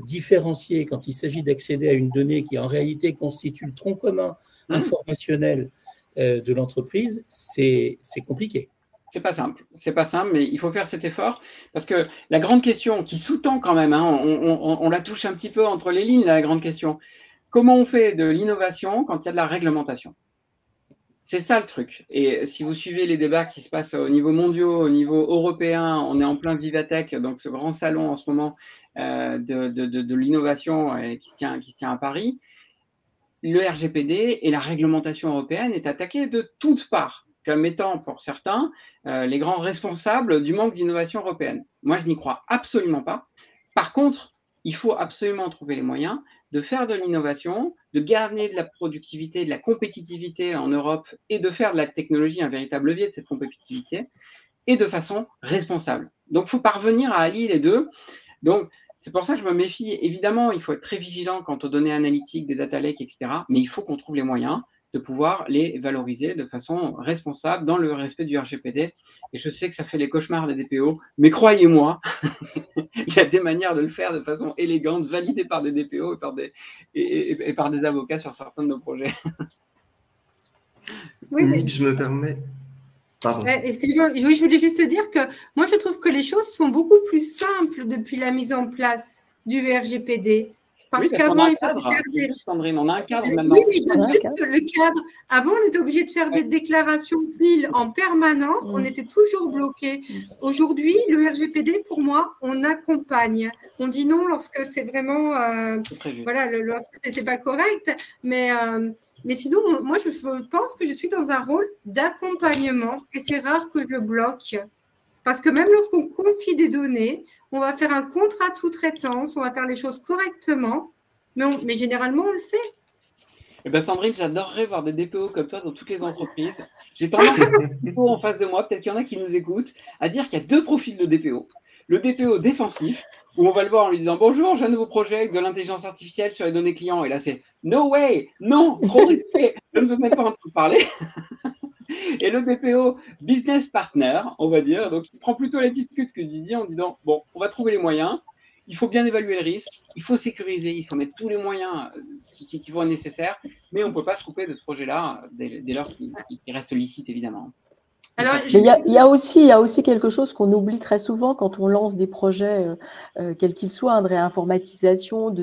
différenciés quand il s'agit d'accéder à une donnée qui en réalité constitue le tronc commun informationnel de l'entreprise, c'est compliqué. C'est pas simple, mais il faut faire cet effort parce que la grande question qui sous-tend quand même, hein, on la touche un petit peu entre les lignes, la grande question, comment on fait de l'innovation quand il y a de la réglementation ? C'est ça le truc. Et si vous suivez les débats qui se passent au niveau mondial, au niveau européen, on est en plein Vivatech, donc ce grand salon en ce moment de l'innovation qui se tient à Paris. Le RGPD et la réglementation européenne est attaquée de toutes parts, comme étant pour certains les grands responsables du manque d'innovation européenne. Moi, je n'y crois absolument pas. Par contre, il faut absolument trouver les moyens de faire de l'innovation, de gagner de la productivité, de la compétitivité en Europe et de faire de la technologie un véritable levier de cette compétitivité et de façon responsable. Donc, il faut parvenir à allier les deux. Donc, c'est pour ça que je me méfie. Évidemment, il faut être très vigilant quant aux données analytiques, des data lakes, etc. Mais il faut qu'on trouve les moyens de pouvoir les valoriser de façon responsable dans le respect du RGPD. Et je sais que ça fait les cauchemars des DPO, mais croyez-moi, il y a des manières de le faire de façon élégante, validée par des DPO et par des avocats sur certains de nos projets. Oui, Nick, je me permets. Pardon. Excusez-moi, je voulais juste dire que moi, je trouve que les choses sont beaucoup plus simples depuis la mise en place du RGPD. Parce qu'avant, il fallait faire des… Sandrine, on a un cadre maintenant. Oui, mais juste le cadre. Avant, on était obligé de faire des déclarations CNIL en permanence. On était toujours bloqué. Aujourd'hui, le RGPD, pour moi, on accompagne. On dit non lorsque c'est vraiment… voilà, lorsque c'est pas correct. Mais sinon, moi, je pense que je suis dans un rôle d'accompagnement. Et c'est rare que je bloque. Parce que même lorsqu'on confie des données, on va faire un contrat de sous-traitance, on va faire les choses correctement, mais généralement, on le fait. Eh bien, Sandrine, j'adorerais voir des DPO comme toi dans toutes les entreprises. J'ai tendance à avoir des DPO en face de moi, peut-être qu'il y en a qui nous écoutent, à dire qu'il y a deux profils de DPO. Le DPO défensif, où on va le voir en lui disant « Bonjour, j'ai un nouveau projet avec de l'intelligence artificielle sur les données clients. » Et là, c'est « No way, non, trop risqué, je ne veux même pas en parler. » Et le DPO business partner, on va dire, donc il prend plutôt l'attitude que Didier en disant « Bon, on va trouver les moyens, il faut bien évaluer le risque, il faut sécuriser, il faut mettre tous les moyens qui vont être nécessaires, mais on ne peut pas se couper de ce projet-là dès lors qu'il reste licite, évidemment. » Alors, il y a aussi quelque chose qu'on oublie très souvent quand on lance des projets, quels qu'ils soient, de réinformatisation, de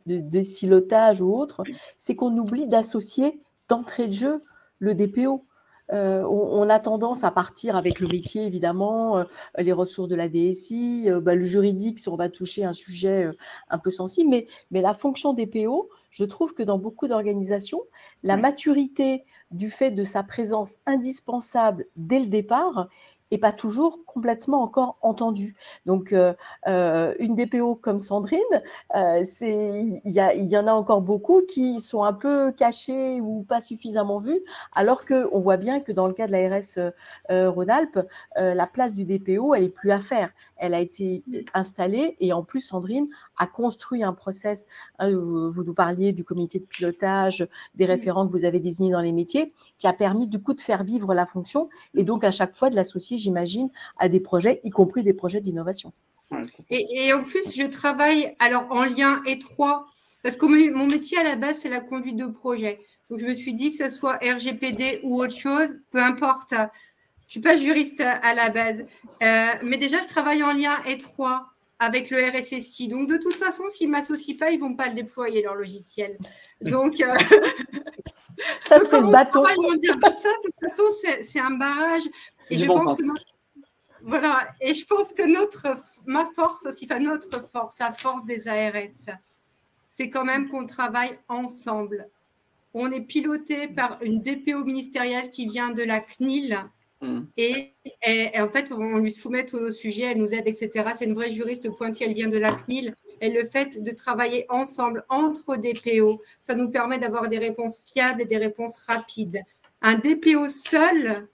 désilotage ou autre, c'est qu'on oublie d'associer d'entrée de jeu le DPO. On a tendance à partir avec le métier, évidemment, les ressources de la DSI, le juridique, si on va toucher un sujet un peu sensible, mais la fonction DPO, je trouve que dans beaucoup d'organisations, la maturité du fait de sa présence indispensable dès le départ n'est pas toujours complètement encore entendue. Donc, une DPO comme Sandrine, il y en a encore beaucoup qui sont un peu cachés ou pas suffisamment vus, alors qu'on voit bien que dans le cas de la RS Rhône-Alpes, la place du DPO, elle n'est plus à faire. Elle a été installée et en plus, Sandrine a construit un process. Vous nous parliez du comité de pilotage, des référents que vous avez désignés dans les métiers, qui a permis du coup de faire vivre la fonction et donc à chaque fois de l'associer, j'imagine, à des projets, y compris des projets d'innovation. Et en plus, je travaille alors en lien étroit, parce que mon métier à la base, c'est la conduite de projet. Donc, je me suis dit que ce soit RGPD ou autre chose, peu importe. Je ne suis pas juriste à la base. Mais déjà, je travaille en lien étroit avec le RSSI. Donc, de toute façon, s'ils ne m'associent pas, ils ne vont pas le déployer, leur logiciel. Donc, ça, c'est le bâton. De toute façon, c'est un barrage. Et je pense que voilà, et je pense que ma force aussi, enfin notre force, la force des ARS, c'est quand même qu'on travaille ensemble. On est piloté par une DPO ministérielle qui vient de la CNIL et en fait, on lui soumet tous nos sujets, elle nous aide, etc. C'est une vraie juriste pointue, elle vient de la CNIL. Et le fait de travailler ensemble entre DPO, ça nous permet d'avoir des réponses fiables et des réponses rapides. Un DPO seul…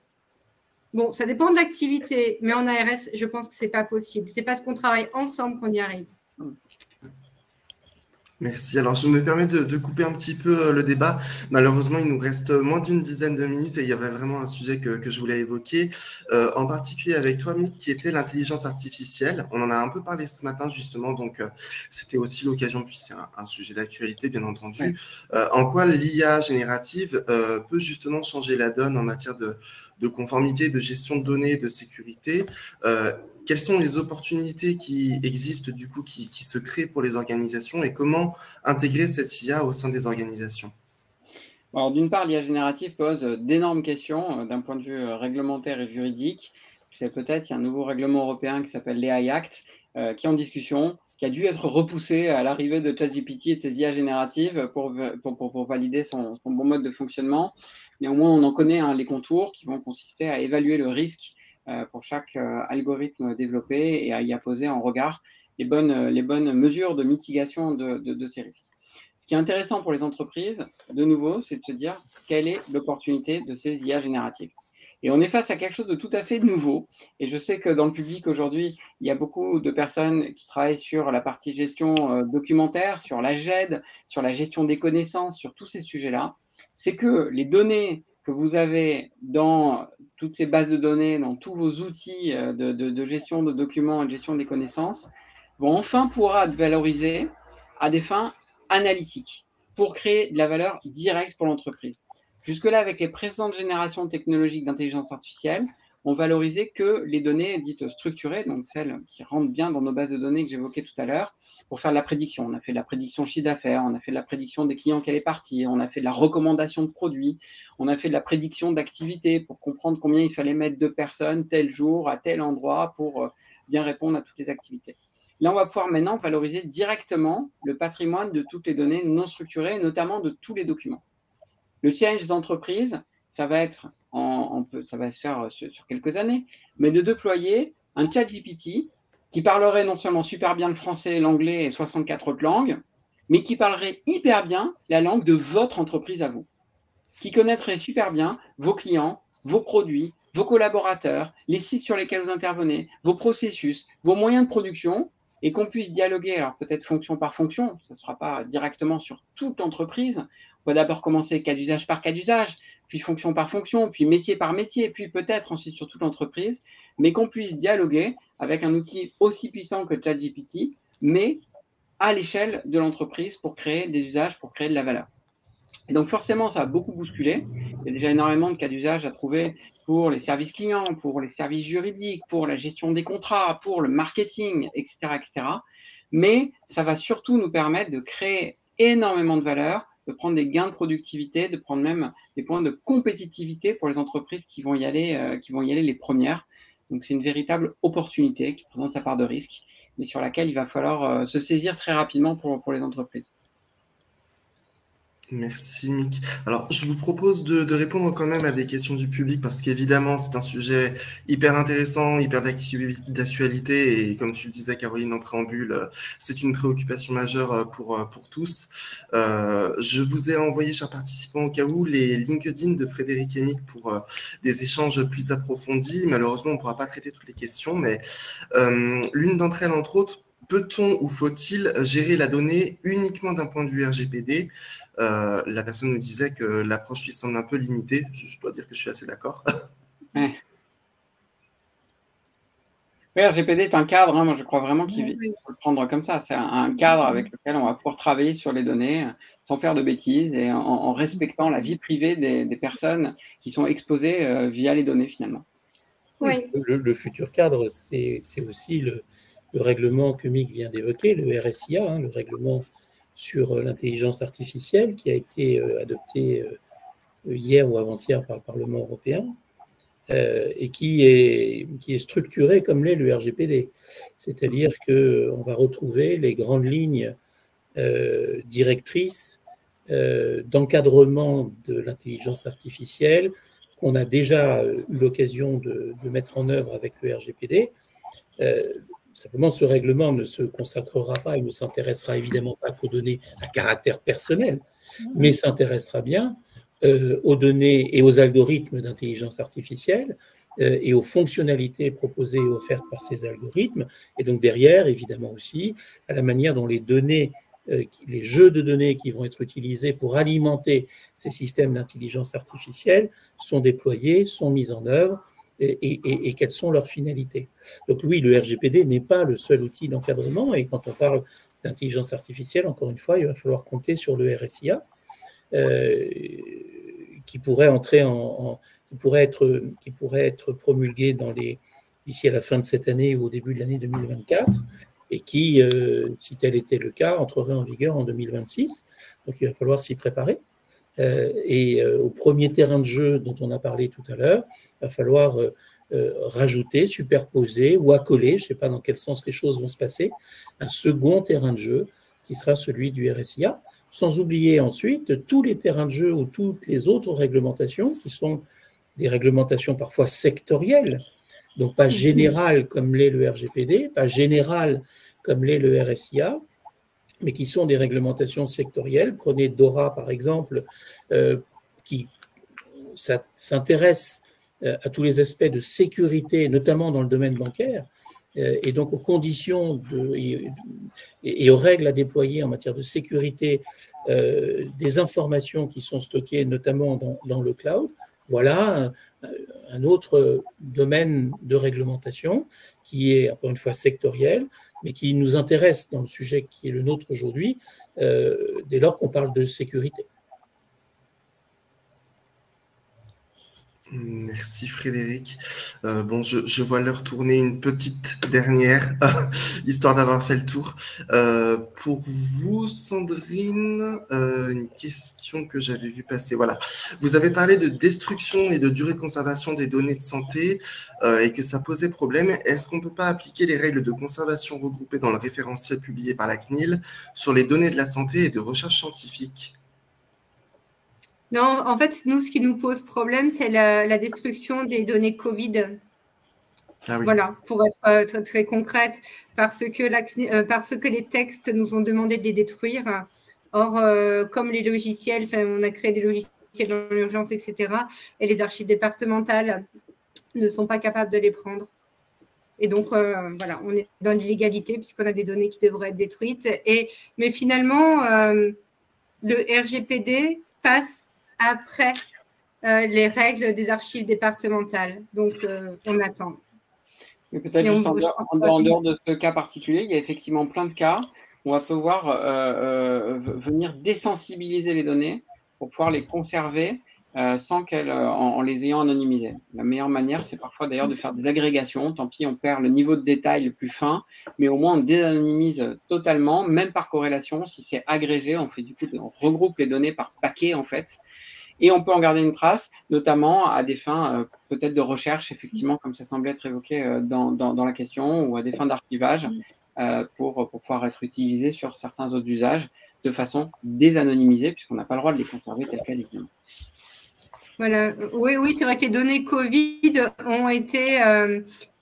Bon, ça dépend de l'activité, mais en ARS, je pense que ce n'est pas possible. C'est parce qu'on travaille ensemble qu'on y arrive. Merci. Alors, je me permets de couper un petit peu le débat. Malheureusement, il nous reste moins d'une dizaine de minutes et il y avait vraiment un sujet que je voulais évoquer, en particulier avec toi, Mick, qui était l'intelligence artificielle. On en a un peu parlé ce matin, justement, donc c'était aussi l'occasion, puis c'est un sujet d'actualité, bien entendu. En quoi l'IA générative peut justement changer la donne en matière de conformité, de gestion de données, de sécurité. Quelles sont les opportunités qui existent, du coup, qui se créent pour les organisations et comment intégrer cette IA au sein des organisations? Alors, d'une part, l'IA générative pose d'énormes questions d'un point de vue réglementaire et juridique. C'est peut-être, il y a un nouveau règlement européen qui s'appelle l'AI Act, qui est en discussion, qui a dû être repoussé à l'arrivée de ChatGPT et de ses IA génératives pour valider son bon mode de fonctionnement. Néanmoins, on en connaît les contours qui vont consister à évaluer le risque pour chaque algorithme développé et à y apposer en regard les bonnes mesures de mitigation de ces risques. Ce qui est intéressant pour les entreprises, de nouveau, c'est de se dire quelle est l'opportunité de ces IA génératives. Et on est face à quelque chose de tout à fait nouveau. Et je sais que dans le public aujourd'hui, il y a beaucoup de personnes qui travaillent sur la partie gestion documentaire, sur la GED, sur la gestion des connaissances, sur tous ces sujets-là. C'est que les données que vous avez dans toutes ces bases de données, dans tous vos outils de gestion de documents et de gestion des connaissances, vont enfin pouvoir être valorisés à des fins analytiques pour créer de la valeur directe pour l'entreprise. Jusque-là, avec les précédentes générations technologiques d'intelligence artificielle, on valorisait que les données dites structurées, donc celles qui rentrent bien dans nos bases de données que j'évoquais tout à l'heure, pour faire de la prédiction. On a fait de la prédiction chiffre d'affaires, on a fait de la prédiction des clients qui allaient partir, on a fait de la recommandation de produits, on a fait de la prédiction d'activités pour comprendre combien il fallait mettre de personnes tel jour à tel endroit pour bien répondre à toutes les activités. Là, on va pouvoir maintenant valoriser directement le patrimoine de toutes les données non structurées, notamment de tous les documents. Le challenge des entreprises, ça va être, ça va se faire sur quelques années, mais de déployer un ChatGPT qui parlerait non seulement super bien le français, l'anglais et 64 autres langues, mais qui parlerait hyper bien la langue de votre entreprise à vous, qui connaîtrait super bien vos clients, vos produits, vos collaborateurs, les sites sur lesquels vous intervenez, vos processus, vos moyens de production, et qu'on puisse dialoguer, alors peut-être fonction par fonction, ça ne sera pas directement sur toute l'entreprise. On va d'abord commencer cas d'usage par cas d'usage, puis fonction par fonction, puis métier par métier, puis peut-être ensuite sur toute l'entreprise, mais qu'on puisse dialoguer avec un outil aussi puissant que ChatGPT, mais à l'échelle de l'entreprise pour créer des usages, pour créer de la valeur. Et donc forcément, ça a beaucoup bousculé. Il y a déjà énormément de cas d'usage à trouver pour les services clients, pour les services juridiques, pour la gestion des contrats, pour le marketing, etc., etc. Mais ça va surtout nous permettre de créer énormément de valeur, de prendre des gains de productivité, de prendre même des points de compétitivité pour les entreprises qui vont y aller les premières. Donc c'est une véritable opportunité qui présente sa part de risque, mais sur laquelle il va falloir se saisir très rapidement pour les entreprises. Merci Mick. Alors, je vous propose de répondre quand même à des questions du public parce qu'évidemment, c'est un sujet hyper intéressant, hyper d'actualité et comme tu le disais, Caroline, en préambule, c'est une préoccupation majeure pour tous. Je vous ai envoyé, chers participants, au cas où, les LinkedIn de Frédéric et Mick pour des échanges plus approfondis. Malheureusement, on ne pourra pas traiter toutes les questions, mais l'une d'entre elles, entre autres, peut-on ou faut-il gérer la donnée uniquement d'un point de vue RGPD ? La personne nous disait que l'approche lui semble un peu limitée. Je dois dire que je suis assez d'accord. Oui, RGPD est un cadre, moi je crois vraiment qu'il faut le prendre comme ça. C'est un cadre avec lequel on va pouvoir travailler sur les données sans faire de bêtises et en respectant la vie privée des personnes qui sont exposées via les données finalement. Oui. Le futur cadre, c'est aussi le règlement que Mick vient d'évoquer, le RSIA, le règlement sur l'intelligence artificielle qui a été adopté hier ou avant-hier par le Parlement européen et qui est structuré comme l'est le RGPD. C'est-à-dire qu'on va retrouver les grandes lignes directrices d'encadrement de l'intelligence artificielle qu'on a déjà eu l'occasion de mettre en œuvre avec le RGPD. Simplement, ce règlement ne se consacrera pas, il ne s'intéressera évidemment pas qu'aux données à caractère personnel, mais s'intéressera bien aux données et aux algorithmes d'intelligence artificielle et aux fonctionnalités proposées et offertes par ces algorithmes, et donc derrière, évidemment aussi, à la manière dont les données, les jeux de données qui vont être utilisés pour alimenter ces systèmes d'intelligence artificielle sont déployés, sont mis en œuvre, et quelles sont leurs finalités. Donc oui, le RGPD n'est pas le seul outil d'encadrement, et quand on parle d'intelligence artificielle, encore une fois, il va falloir compter sur le RSIA, qui pourrait être promulgué d'ici à la fin de cette année ou au début de l'année 2024, et qui, si tel était le cas, entrerait en vigueur en 2026. Donc il va falloir s'y préparer. Au premier terrain de jeu dont on a parlé tout à l'heure, il va falloir rajouter, superposer ou accoler, je ne sais pas dans quel sens les choses vont se passer, un second terrain de jeu qui sera celui du RSIA, sans oublier ensuite tous les terrains de jeu ou toutes les autres réglementations qui sont des réglementations parfois sectorielles, donc pas générales comme l'est le RGPD, pas générales comme l'est le RSIA, mais qui sont des réglementations sectorielles. Prenez DORA, par exemple, qui s'intéresse à tous les aspects de sécurité, notamment dans le domaine bancaire, et donc aux conditions et aux règles à déployer en matière de sécurité des informations qui sont stockées, notamment dans le cloud. Voilà un autre domaine de réglementation qui est, encore une fois, sectoriel, mais qui nous intéresse dans le sujet qui est le nôtre aujourd'hui, dès lors qu'on parle de sécurité. Merci Frédéric. Bon, je vois l'heure tourner, une petite dernière, histoire d'avoir fait le tour. Pour vous, Sandrine, une question que j'avais vue passer. Voilà. Vous avez parlé de destruction et de durée de conservation des données de santé et que ça posait problème. Est-ce qu'on ne peut pas appliquer les règles de conservation regroupées dans le référentiel publié par la CNIL sur les données de la santé et de recherche scientifique ? Non, en fait, nous, ce qui nous pose problème, c'est la destruction des données Covid. Ah oui. Voilà, pour être très concrète, parce que les textes nous ont demandé de les détruire. Or, comme les logiciels, on a créé des logiciels dans l'urgence, etc., et les archives départementales ne sont pas capables de les prendre. Et donc, voilà, on est dans l'illégalité puisqu'on a des données qui devraient être détruites. Mais finalement, le RGPD passe après les règles des archives départementales. Donc, on attend. Peut-être juste en dehors de ce cas particulier, il y a effectivement plein de cas où on va pouvoir venir désensibiliser les données pour pouvoir les conserver sans en les ayant anonymisées. La meilleure manière, c'est parfois d'ailleurs de faire des agrégations. Tant pis, on perd le niveau de détail le plus fin, mais au moins on désanonymise totalement, même par corrélation. Si c'est agrégé, on regroupe les données par paquet en fait. Et on peut en garder une trace, notamment à des fins peut-être de recherche, effectivement, comme ça semblait être évoqué dans la question, ou à des fins d'archivage, pour pouvoir être utilisé sur certains autres usages de façon désanonymisée, puisqu'on n'a pas le droit de les conserver telles quelles. Voilà. Oui, c'est vrai que les données Covid ont été…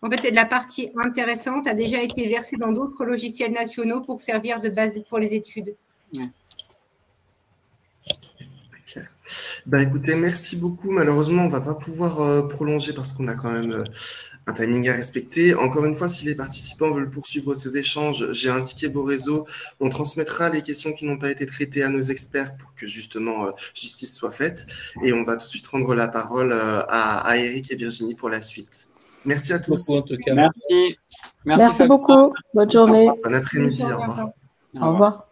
en fait, la partie intéressante a déjà été versée dans d'autres logiciels nationaux pour servir de base pour les études. Ouais. Écoutez, merci beaucoup. Malheureusement, on ne va pas pouvoir prolonger parce qu'on a quand même un timing à respecter. Encore une fois, si les participants veulent poursuivre ces échanges, j'ai indiqué vos réseaux. On transmettra les questions qui n'ont pas été traitées à nos experts pour que justement justice soit faite. Et on va tout de suite rendre la parole à Eric et Virginie pour la suite. Merci à tous. Beaucoup, en tout cas. Merci. Merci beaucoup. Bonne journée. Bon après-midi. Au revoir. Au revoir.